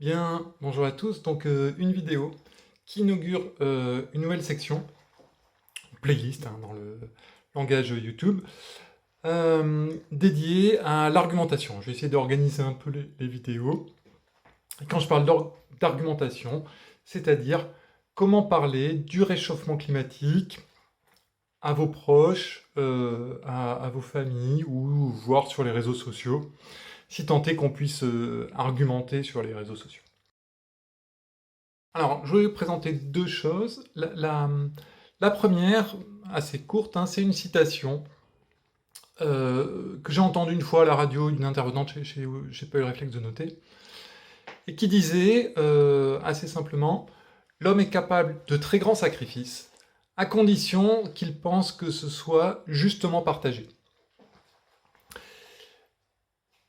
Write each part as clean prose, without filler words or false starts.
Bien, bonjour à tous. Donc, une vidéo qui inaugure une nouvelle section, playlist dans le langage YouTube, dédiée à l'argumentation. Je vais essayer d'organiser un peu les vidéos. Et quand je parle d'argumentation, c'est-à-dire comment parler du réchauffement climatique à vos proches, à vos familles ou voir sur les réseaux sociaux, si tant est qu'on puisse argumenter sur les réseaux sociaux. Alors, je vais vous présenter deux choses. La première, assez courte, hein, c'est une citation que j'ai entendue une fois à la radio d'une intervenante, j'ai pas eu le réflexe de noter, et qui disait assez simplement: l'homme est capable de très grands sacrifices, à condition qu'il pense que ce soit justement partagé.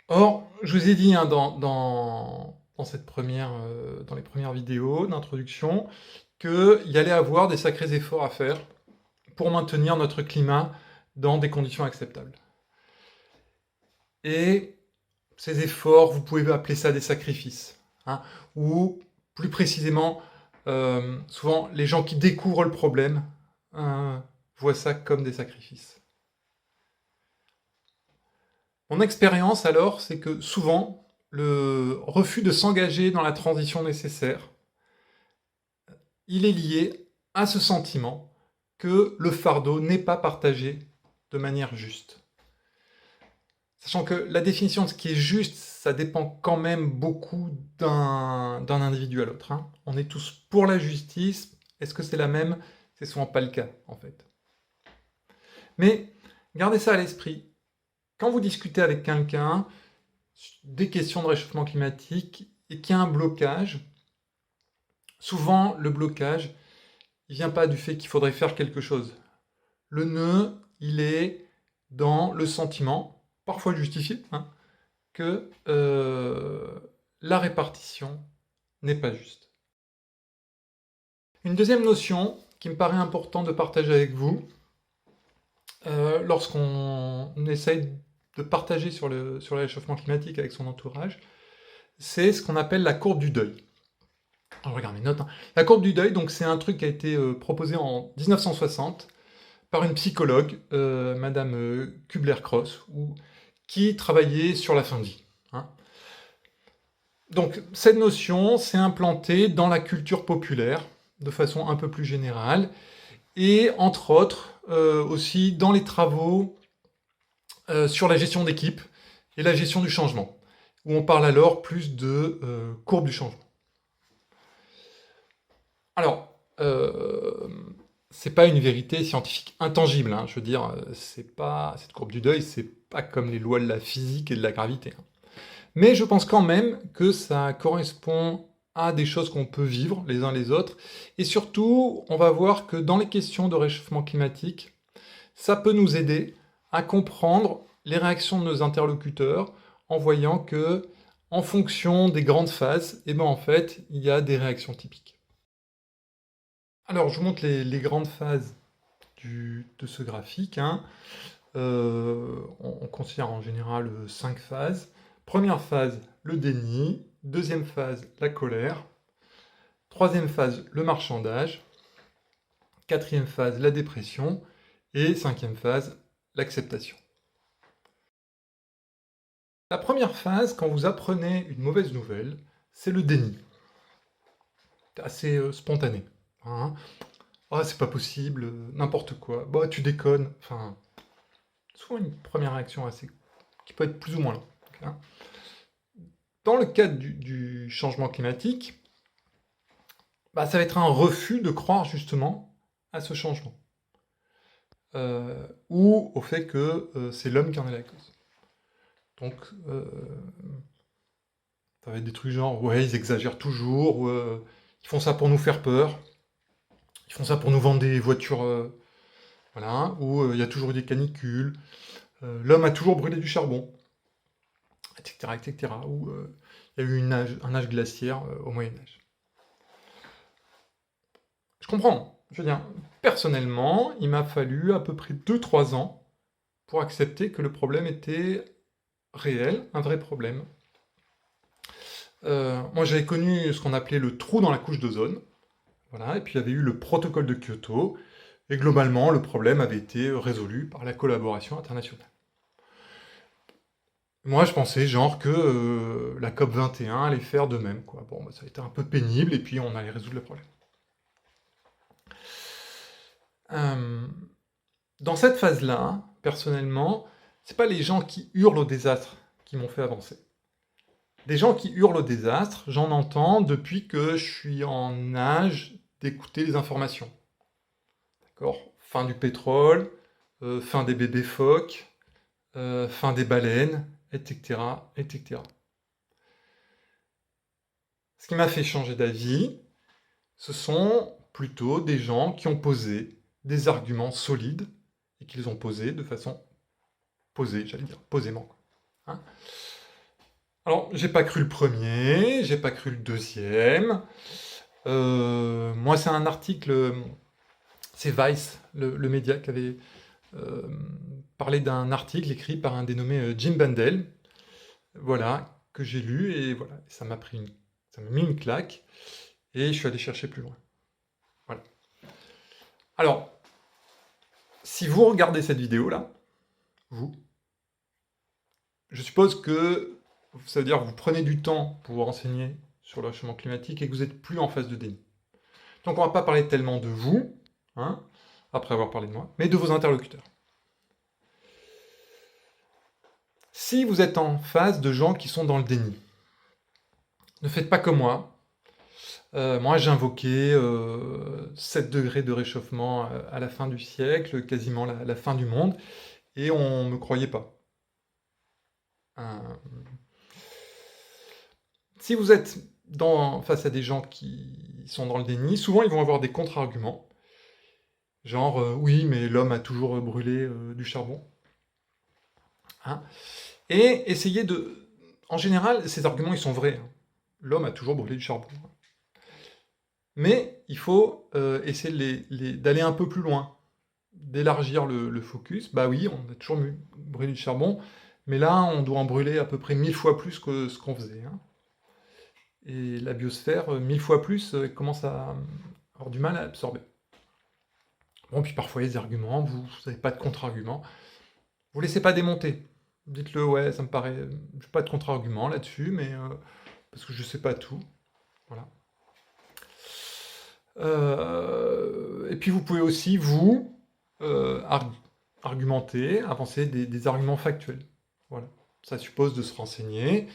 Or, je vous ai dit hein, dans les premières vidéos d'introduction qu'il y allait avoir des sacrés efforts à faire pour maintenir notre climat dans des conditions acceptables. Et ces efforts, vous pouvez appeler ça des sacrifices. Hein, ou plus précisément, souvent les gens qui découvrent le problème voient ça comme des sacrifices. Mon expérience alors, c'est que souvent, le refus de s'engager dans la transition nécessaire, il est lié à ce sentiment que le fardeau n'est pas partagé de manière juste. Sachant que la définition de ce qui est juste, ça dépend quand même beaucoup d'un individu à l'autre. Hein. On est tous pour la justice. Est-ce que c'est la même? C'est souvent pas le cas, en fait. Mais gardez ça à l'esprit. Quand vous discutez avec quelqu'un des questions de réchauffement climatique et qu'il y a un blocage, souvent le blocage, il vient pas du fait qu'il faudrait faire quelque chose. Le nœud, il est dans le sentiment, parfois justifié, hein, que la répartition n'est pas juste. Une deuxième notion qui me paraît important de partager avec vous, lorsqu'on essaye de partager sur le réchauffement climatique avec son entourage, c'est ce qu'on appelle la courbe du deuil. Alors, je regarde mes notes. Hein. La courbe du deuil, donc, c'est un truc qui a été proposé en 1960 par une psychologue, Madame Kubler-Ross, qui travaillait sur la fin de vie. Hein. Donc, cette notion s'est implantée dans la culture populaire de façon un peu plus générale, et entre autres aussi dans les travaux sur la gestion d'équipe et la gestion du changement, où on parle alors plus de courbe du changement. Alors, c'est pas une vérité scientifique intangible, hein, je veux dire, c'est pas cette courbe du deuil, c'est pas comme les lois de la physique et de la gravité. Hein. Mais je pense quand même que ça correspond à des choses qu'on peut vivre les uns les autres. Et surtout, on va voir que dans les questions de réchauffement climatique, ça peut nous aider à comprendre les réactions de nos interlocuteurs en voyant que, en fonction des grandes phases, eh ben en fait, il y a des réactions typiques. Alors, je vous montre les grandes phases de ce graphique. Hein. On considère en général 5 phases. Première phase, le déni. Deuxième phase, la colère. Troisième phase, le marchandage. Quatrième phase, la dépression. Et cinquième phase, l'acceptation. La première phase, quand vous apprenez une mauvaise nouvelle, c'est le déni. C'est assez spontané. Hein. Ah, c'est pas possible, n'importe quoi. Bah, tu déconnes. Enfin, souvent une première réaction qui peut être plus ou moins longue. Hein. Dans le cadre du changement climatique, bah, ça va être un refus de croire justement à ce changement. Ou au fait que c'est l'homme qui en est la cause. Donc, ça va être des trucs genre, ouais, ils exagèrent toujours, ou, ils font ça pour nous faire peur, ils font ça pour nous vendre des voitures, voilà, ou il y a toujours eu des canicules, l'homme a toujours brûlé du charbon, etc., etc., ou il y a eu un âge glaciaire au Moyen-Âge. Je comprends. Je veux dire, personnellement, il m'a fallu à peu près 2-3 ans pour accepter que le problème était réel, un vrai problème. moi j'avais connu ce qu'on appelait le trou dans la couche d'ozone, voilà, et puis il y avait eu le protocole de Kyoto, et globalement le problème avait été résolu par la collaboration internationale. Moi je pensais genre que la COP 21 allait faire de même, quoi. Bon, bah, ça a été un peu pénible, et puis on allait résoudre le problème. Euh, Dans cette phase-là, personnellement, c'est pas les gens qui hurlent au désastre qui m'ont fait avancer. Des gens qui hurlent au désastre, j'en entends depuis que je suis en âge d'écouter les informations. D'accord? Fin du pétrole, fin des bébés phoques, fin des baleines, etc., etc. Ce qui m'a fait changer d'avis, ce sont plutôt des gens qui ont posé des arguments solides et qu'ils ont posés de façon posée, j'allais dire, posément. Hein. Alors, j'ai pas cru le premier, j'ai pas cru le deuxième. Moi, c'est un article, c'est Vice, le média, qui avait parlé d'un article écrit par un dénommé Jim Bandel, voilà, que j'ai lu, et voilà, ça m'a mis une claque, et je suis allé chercher plus loin. Voilà. Alors, si vous regardez cette vidéo-là, vous, je suppose que ça veut dire que vous prenez du temps pour vous renseigner sur le réchauffement climatique et que vous n'êtes plus en phase de déni. Donc on ne va pas parler tellement de vous, hein, après avoir parlé de moi, mais de vos interlocuteurs. Si vous êtes en face de gens qui sont dans le déni, ne faites pas comme moi. Moi, j'ai invoqué 7 degrés de réchauffement à la fin du siècle, quasiment la fin du monde, et on ne me croyait pas. Si vous êtes face à des gens qui sont dans le déni, souvent ils vont avoir des contre-arguments. Genre, oui, mais l'homme a toujours brûlé du charbon. Hein. Et essayez de... En général, ces arguments, ils sont vrais. Hein. L'homme a toujours brûlé du charbon. Mais il faut essayer d'aller un peu plus loin, d'élargir le focus. Bah oui, on a toujours brûlé du charbon, mais là, on doit en brûler à peu près 1000 fois plus que ce qu'on faisait. Hein. Et la biosphère, 1000 fois plus, commence à avoir du mal à absorber. Bon, puis parfois, il y a des arguments, vous n'avez pas de contre-argument. Vous laissez pas démonter. Dites-le, ouais, ça me paraît... Je n'ai pas de contre-argument là-dessus, mais... parce que je sais pas tout. Voilà. Et puis vous pouvez aussi, vous, argumenter, avancer des arguments factuels. Voilà. Ça suppose de se renseigner.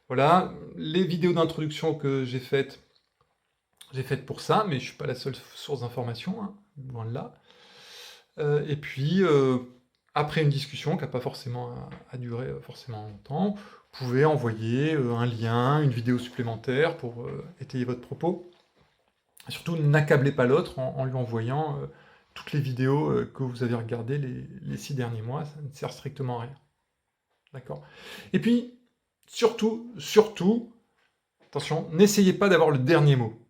Voilà, les vidéos d'introduction que j'ai faites pour ça, mais je ne suis pas la seule source d'information, hein, loin de là. Et puis, après une discussion qui n'a pas forcément à durer forcément longtemps, vous pouvez envoyer un lien, une vidéo supplémentaire pour étayer votre propos. Et surtout, n'accablez pas l'autre en lui envoyant toutes les vidéos que vous avez regardées les 6 derniers mois, ça ne sert strictement à rien. D'accord? Et puis, surtout, attention, n'essayez pas d'avoir le dernier mot.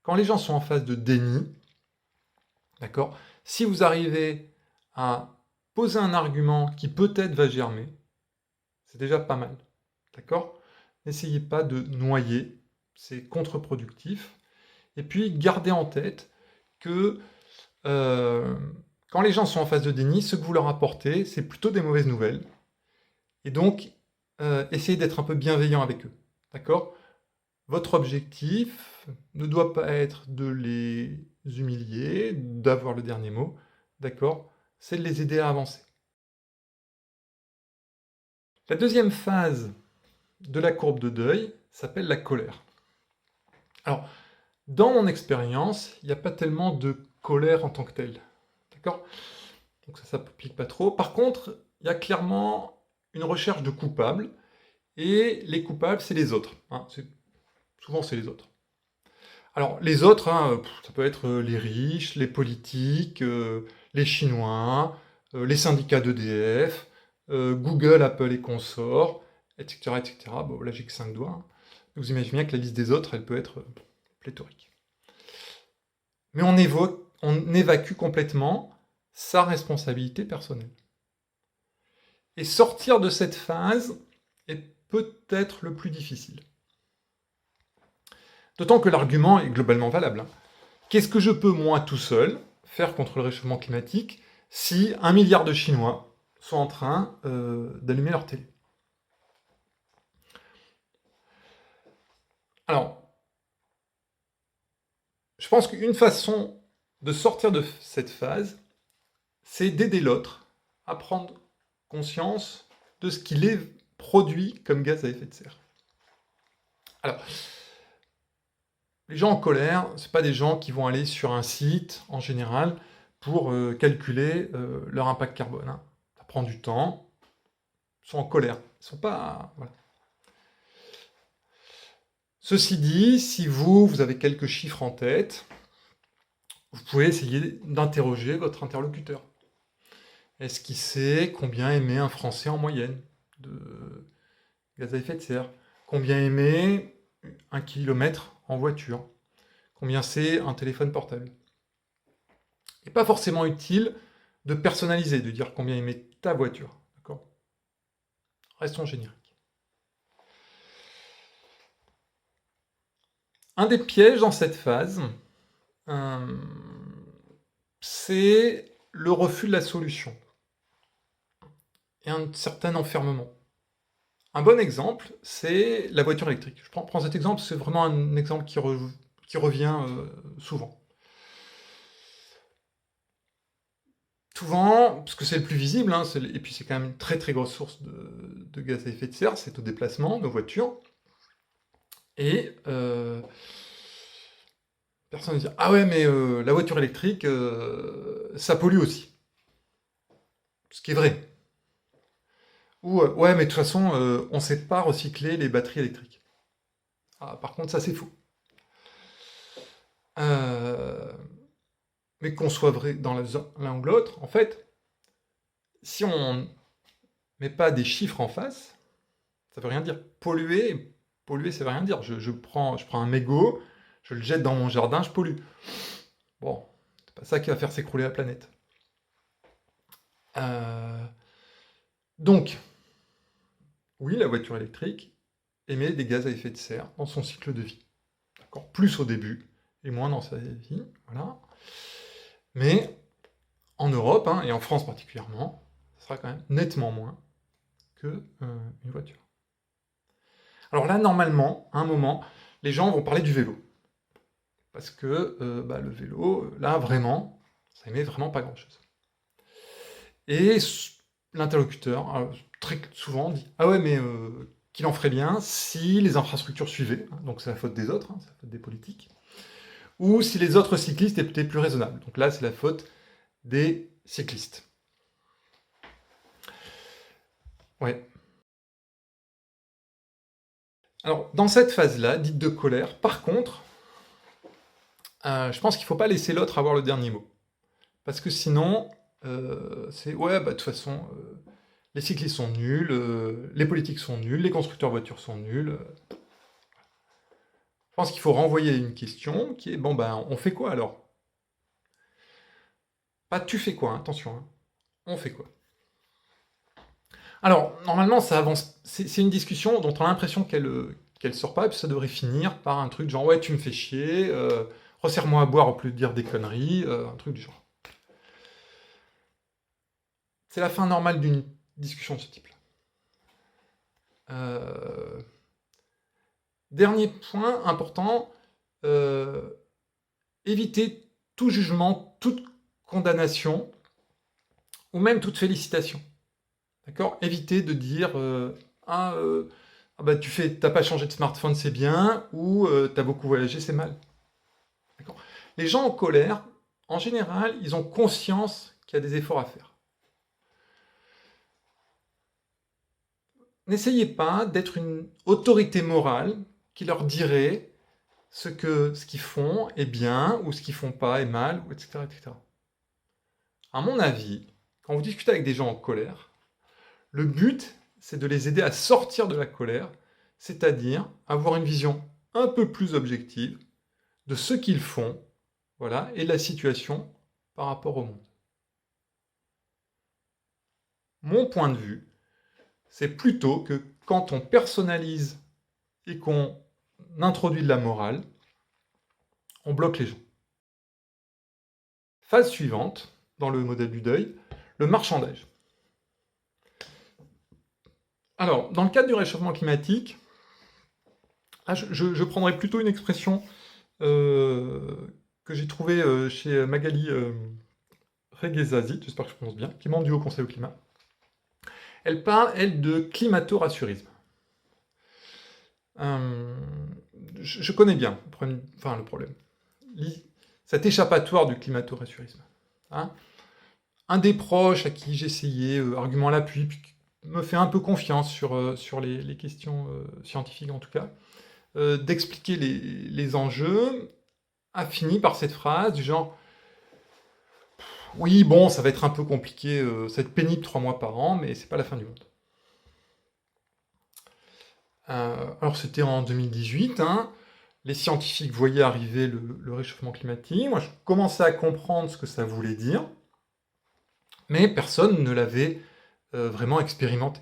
Quand les gens sont en phase de déni, d'accord, si vous arrivez à poser un argument qui peut-être va germer, c'est déjà pas mal. D'accord? N'essayez pas de noyer, c'est contre-productif. Et puis, gardez en tête que quand les gens sont en phase de déni, ce que vous leur apportez, c'est plutôt des mauvaises nouvelles. Et donc, essayez d'être un peu bienveillant avec eux. D'accord? Votre objectif ne doit pas être de les humilier, d'avoir le dernier mot. D'accord? C'est de les aider à avancer. La deuxième phase de la courbe de deuil s'appelle la colère. Alors, dans mon expérience, il n'y a pas tellement de colère en tant que telle. D'accord? Donc ça s'applique pas trop. Par contre, il y a clairement une recherche de coupables, et les coupables, c'est les autres. Hein. Souvent, c'est les autres. Alors, les autres, hein, ça peut être les riches, les politiques, les Chinois, les syndicats d'EDF, Google, Apple et consorts, etc. etc. Bon, là, j'ai que 5 doigts. Hein. Vous imaginez bien que la liste des autres, elle peut être pléthorique. Mais on évacue complètement sa responsabilité personnelle. Et sortir de cette phase est peut-être le plus difficile. D'autant que l'argument est globalement valable, hein. Qu'est-ce que je peux, moi, tout seul, faire contre le réchauffement climatique si 1 milliard de Chinois sont en train d'allumer leur télé? Alors, je pense qu'une façon de sortir de cette phase, c'est d'aider l'autre à prendre conscience de ce qu'il est produit comme gaz à effet de serre. Alors, les gens en colère, c'est pas des gens qui vont aller sur un site, en général, pour calculer leur impact carbone, hein. Ça prend du temps. Ils sont en colère. Ils sont pas... Voilà. Ceci dit, si vous avez quelques chiffres en tête, vous pouvez essayer d'interroger votre interlocuteur. Est-ce qu'il sait combien émet un Français en moyenne de gaz à effet de serre? Combien émet 1 kilomètre en voiture? Combien c'est un téléphone portable? Il n'est pas forcément utile de personnaliser, de dire combien émet ta voiture. D'accord? Restons génériques. Un des pièges dans cette phase, c'est le refus de la solution et un certain enfermement. Un bon exemple, c'est la voiture électrique. Je prends cet exemple, c'est vraiment un exemple qui revient souvent. Souvent, parce que c'est le plus visible, hein, et puis c'est quand même une très très grosse source de gaz à effet de serre, c'est au déplacement, nos voitures. Et personne ne dit « Ah ouais, mais la voiture électrique, ça pollue aussi. » Ce qui est vrai. Ou « Ouais, mais de toute façon, on ne sait pas recycler les batteries électriques. » Ah, par contre, ça c'est faux. Mais qu'on soit vrai dans l'un ou l'autre, en fait, si on met pas des chiffres en face, ça veut rien dire. Polluer, ça veut rien dire. Je prends un mégot, je le jette dans mon jardin, je pollue. Bon, c'est pas ça qui va faire s'écrouler la planète. Donc, oui, la voiture électrique émet des gaz à effet de serre dans son cycle de vie. D'accord, plus au début et moins dans sa vie, voilà. Mais en Europe, hein, et en France particulièrement, ça sera quand même nettement moins qu'une voiture. Alors là, normalement, à un moment, les gens vont parler du vélo. Parce que le vélo, là, vraiment, ça émet vraiment pas grand-chose. Et l'interlocuteur, très souvent, dit « Ah ouais, mais qu'il en ferait bien si les infrastructures suivaient. » Donc c'est la faute des autres, hein, c'est la faute des politiques. Ou si les autres cyclistes étaient plus raisonnables. Donc là, c'est la faute des cyclistes. Ouais. Alors, dans cette phase-là, dite de colère, par contre, je pense qu'il ne faut pas laisser l'autre avoir le dernier mot. Parce que sinon, c'est « Ouais, de toute façon, les cyclistes sont nuls, les politiques sont nuls, les constructeurs de voitures sont nuls. » Je pense qu'il faut renvoyer une question qui est « Bon, on fait quoi alors ?» Pas « tu fais quoi », hein, attention, hein. On fait quoi? Alors, normalement, ça avance. C'est une discussion dont on a l'impression qu'elle sort pas, et puis ça devrait finir par un truc genre « Ouais, tu me fais chier, resserre-moi à boire au plus de dire des conneries, un truc du genre. C'est la fin normale d'une discussion de ce type-là. Dernier point important, éviter tout jugement, toute condamnation, ou même toute félicitation. D'accord? Éviter de dire t'as pas changé de smartphone, c'est bien, ou t'as beaucoup voyagé, c'est mal. D'accord? Les gens en colère, en général, ils ont conscience qu'il y a des efforts à faire. N'essayez pas d'être une autorité morale qui leur dirait ce qu'ils font est bien, ou ce qu'ils font pas est mal, etc., etc. À mon avis, quand vous discutez avec des gens en colère, le but, c'est de les aider à sortir de la colère, c'est-à-dire avoir une vision un peu plus objective de ce qu'ils font, voilà, et de la situation par rapport au monde. Mon point de vue, c'est plutôt que quand on personnalise et qu'on introduit de la morale, on bloque les gens. Phase suivante, dans le modèle du deuil, le marchandage. Alors, dans le cadre du réchauffement climatique, je prendrais plutôt une expression que j'ai trouvée chez Magali Reguezazi, j'espère que je prononce bien, qui est membre du Haut Conseil au climat. Elle parle, elle, de climato-rassurisme. Je connais bien le problème. Cet échappatoire du climato-rassurisme. Hein. Un des proches à qui j'ai essayé, argument à l'appui, puis me fait un peu confiance sur les questions scientifiques en tout cas, d'expliquer les enjeux, a fini par cette phrase du genre « Oui, bon, ça va être un peu compliqué, ça va être pénible 3 mois par an, mais c'est pas la fin du monde. » Alors c'était en 2018, hein, les scientifiques voyaient arriver le réchauffement climatique, moi je commençais à comprendre ce que ça voulait dire, mais personne ne l'avait vraiment expérimenté.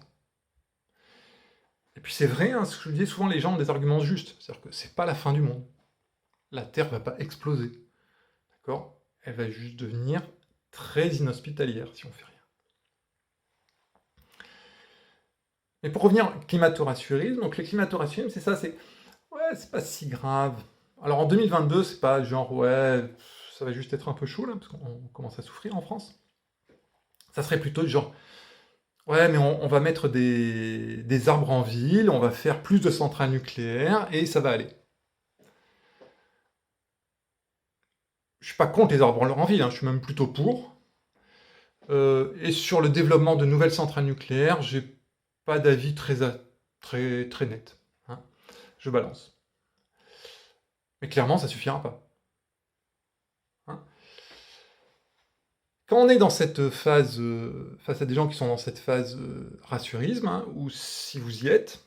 Et puis c'est vrai, hein, ce que je disais, souvent les gens ont des arguments justes, c'est-à-dire que c'est pas la fin du monde. La Terre va pas exploser, d'accord? Elle va juste devenir très inhospitalière si on fait rien. Mais pour revenir au climato-rassurisme, donc le climato-rassurisme, c'est ça, c'est ouais, c'est pas si grave. Alors en 2022, c'est pas genre ouais, ça va juste être un peu chaud là, parce qu'on commence à souffrir en France. Ça serait plutôt genre ouais, mais on va mettre des arbres en ville, on va faire plus de centrales nucléaires et ça va aller. Je suis pas contre les arbres en ville, hein, je suis même plutôt pour. Et sur le développement de nouvelles centrales nucléaires, j'ai pas d'avis très net. Hein. Je balance. Mais clairement, ça suffira pas. Hein. Quand on est dans cette phase, face à des gens qui sont dans cette phase rassurisme, hein, ou si vous y êtes,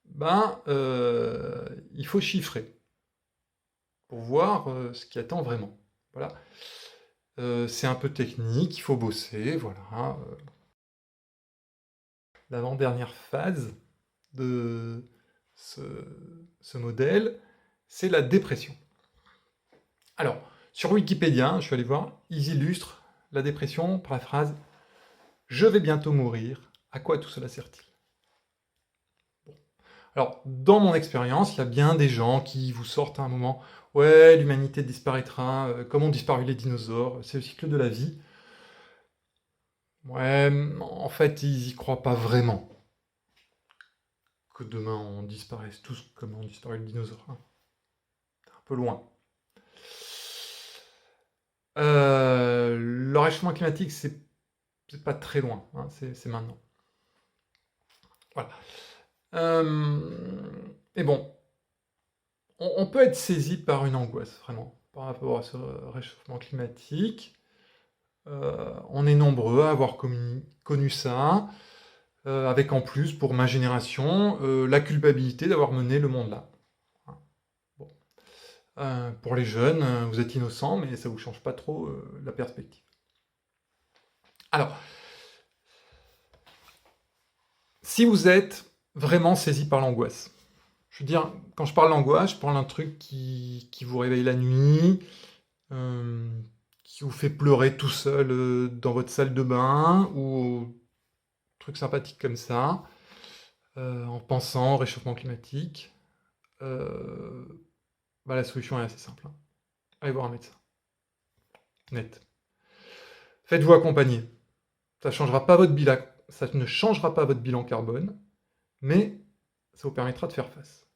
ben, il faut chiffrer pour voir ce qui attend vraiment. Voilà. C'est un peu technique, il faut bosser, voilà. L'avant-dernière phase de ce modèle, c'est la dépression. Alors, sur Wikipédia, je suis allé voir, ils illustrent la dépression par la phrase « Je vais bientôt mourir, à quoi tout cela sert-il » Bon. Alors, dans mon expérience, il y a bien des gens qui vous sortent à un moment « Ouais, l'humanité disparaîtra, comme ont disparu les dinosaures, c'est le cycle de la vie. » Ouais, en fait, ils y croient pas vraiment. Que demain on disparaisse tous comme ont disparu les dinosaures. Hein. Un peu loin. Le réchauffement climatique, c'est pas très loin, hein, c'est maintenant. Voilà. Et bon, on peut être saisi par une angoisse, vraiment, par rapport à ce réchauffement climatique. On est nombreux à avoir connu ça, avec en plus, pour ma génération, la culpabilité d'avoir mené le monde là. Hein. Bon. Pour les jeunes, vous êtes innocents, mais ça ne vous change pas trop la perspective. Alors, si vous êtes vraiment saisi par l'angoisse, je veux dire, quand je parle d'angoisse, je parle d'un truc qui vous réveille la nuit, qui vous fait pleurer tout seul dans votre salle de bain, ou truc sympathique comme ça, en pensant au réchauffement climatique. Bah, la solution est assez simple. Hein. Allez voir un médecin. Net. Faites-vous accompagner. Ça ne changera pas votre bilan carbone, mais ça vous permettra de faire face.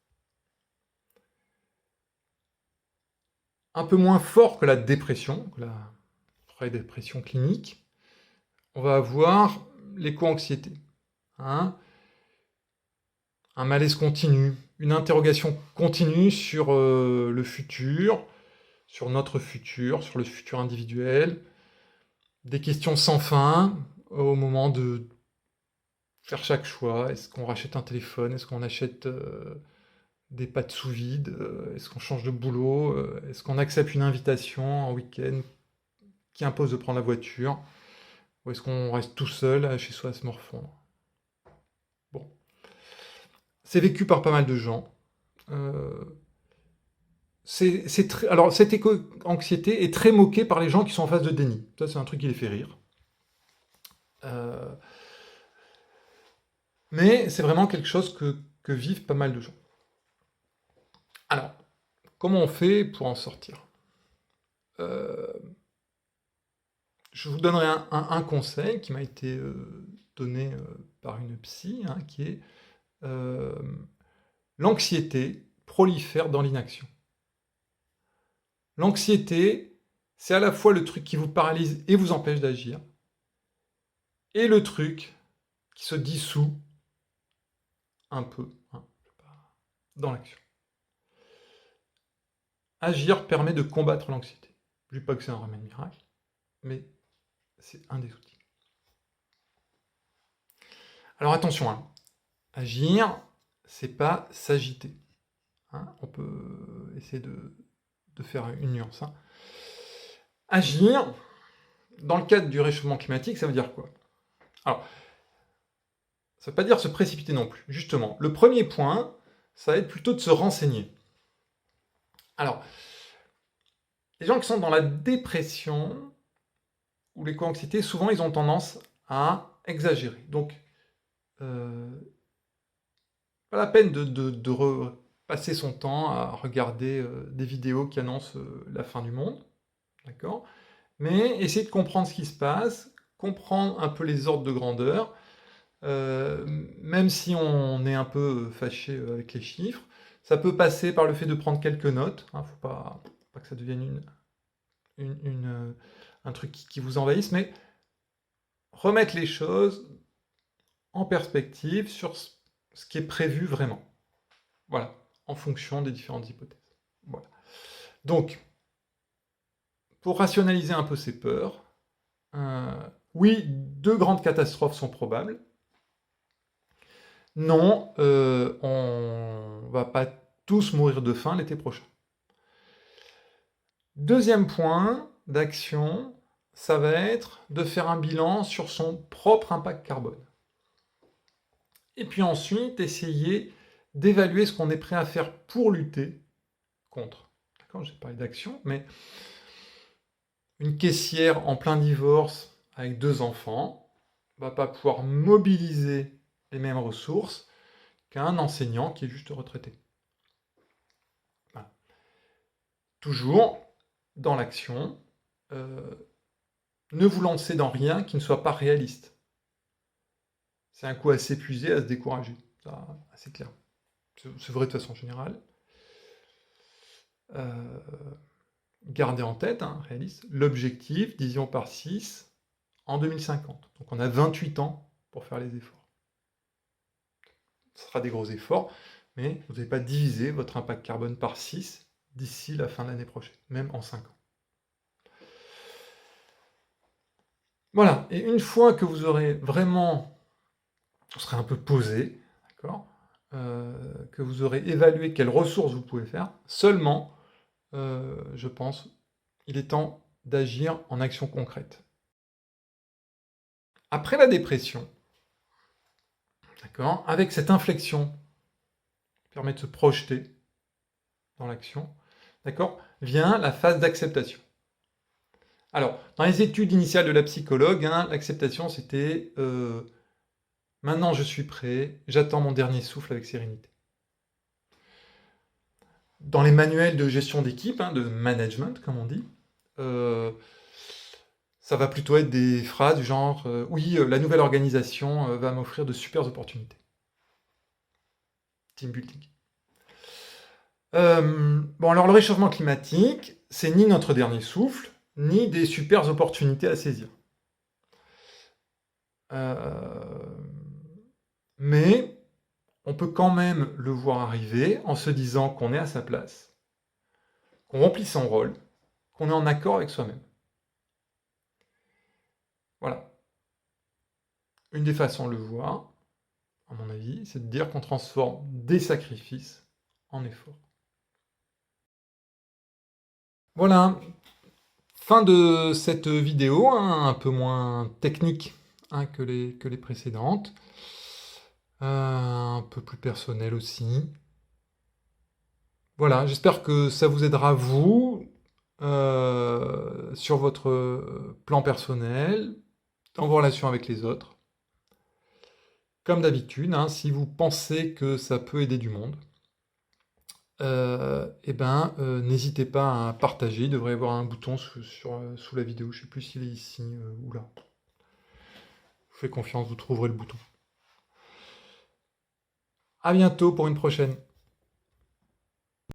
Un peu moins fort que la dépression, que la vraie dépression clinique, on va avoir l'éco-anxiété. Hein, un malaise continu, une interrogation continue sur le futur, sur notre futur, sur le futur individuel, des questions sans fin au moment de faire chaque choix. Est-ce qu'on rachète un téléphone? Est-ce qu'on achète des pâtes sous vide? Est-ce qu'on change de boulot? Est-ce qu'on accepte une invitation en week-end qui impose de prendre la voiture? Ou est-ce qu'on reste tout seul chez soi à se morfondre? Bon. C'est vécu par pas mal de gens. Alors, cette éco-anxiété est très moquée par les gens qui sont en phase de déni. Ça, c'est un truc qui les fait rire. Euh, mais c'est vraiment quelque chose que vivent pas mal de gens. Alors, comment on fait pour en sortir? Euh, je vous donnerai un conseil qui m'a été donné par une psy, hein, qui est l'anxiété prolifère dans l'inaction. L'anxiété, c'est à la fois le truc qui vous paralyse et vous empêche d'agir, et le truc qui se dissout un peu, hein, dans l'action. Agir permet de combattre l'anxiété. Je ne dis pas que c'est un remède miracle, mais c'est un des outils. Alors attention, hein, agir, c'est pas s'agiter. Hein, on peut essayer de faire une nuance. Hein. Agir, dans le cadre du réchauffement climatique, ça veut dire quoi? Alors, ça ne veut pas dire se précipiter non plus. Justement, le premier point, ça va être plutôt de se renseigner. Alors, les gens qui sont dans la dépression ou l'éco-anxiété, souvent, ils ont tendance à exagérer. Donc, pas la peine de passer son temps à regarder des vidéos qui annoncent la fin du monde, d'accord? Mais essayer de comprendre ce qui se passe, comprendre un peu les ordres de grandeur, même si on est un peu fâché avec les chiffres, ça peut passer par le fait de prendre quelques notes, hein, faut pas que ça devienne un truc qui vous envahisse, mais remettre les choses en perspective sur ce qui est prévu vraiment. Voilà, en fonction des différentes hypothèses. Voilà. Donc, pour rationaliser un peu ces peurs, oui, 2 grandes catastrophes sont probables. Non, on va pas tous mourir de faim l'été prochain. Deuxième point d'action, ça va être de faire un bilan sur son propre impact carbone. Et puis ensuite, essayer d'évaluer ce qu'on est prêt à faire pour lutter contre. D'accord, j'ai parlé d'action, mais une caissière en plein divorce avec 2 enfants va pas pouvoir mobiliser les mêmes ressources qu'un enseignant qui est juste retraité. Voilà. Toujours dans l'action, ne vous lancez dans rien qui ne soit pas réaliste. C'est un coup à s'épuiser, à se décourager. Ça, c'est clair. C'est vrai de façon générale. Gardez en tête, hein, réaliste, l'objectif, division par 6, en 2050. Donc on a 28 ans pour faire les efforts. Ce sera des gros efforts, mais vous n'avez pas divisé votre impact carbone par 6 d'ici la fin de l'année prochaine, même en 5 ans. Voilà, et une fois que vous aurez vraiment, vous serez un peu posé, d'accord, que vous aurez évalué quelles ressources vous pouvez faire, seulement, je pense, il est temps d'agir en action concrète. Après la dépression, d'accord, avec cette inflexion qui permet de se projeter dans l'action, d'accord, vient la phase d'acceptation. Alors, dans les études initiales de la psychologue, hein, l'acceptation c'était maintenant je suis prêt, j'attends mon dernier souffle avec sérénité. Dans les manuels de gestion d'équipe, hein, de management comme on dit, ça va plutôt être des phrases du genre oui, la nouvelle organisation va m'offrir de super opportunités. Team building. Bon, alors le réchauffement climatique, c'est ni notre dernier souffle, ni des super opportunités à saisir. Mais on peut quand même le voir arriver en se disant qu'on est à sa place, qu'on remplit son rôle, qu'on est en accord avec soi-même. Voilà. Une des façons de le voir, à mon avis, c'est de dire qu'on transforme des sacrifices en efforts. Voilà, fin de cette vidéo, hein, un peu moins technique hein, que les précédentes, un peu plus personnelle aussi. Voilà, j'espère que ça vous aidera, vous, sur votre plan personnel, dans vos relations avec les autres. Comme d'habitude, hein, si vous pensez que ça peut aider du monde, et ben, n'hésitez pas à partager. Il devrait y avoir un bouton sous la vidéo. Je ne sais plus s'il est ici ou là. Je vous fais confiance, vous trouverez le bouton. À bientôt pour une prochaine.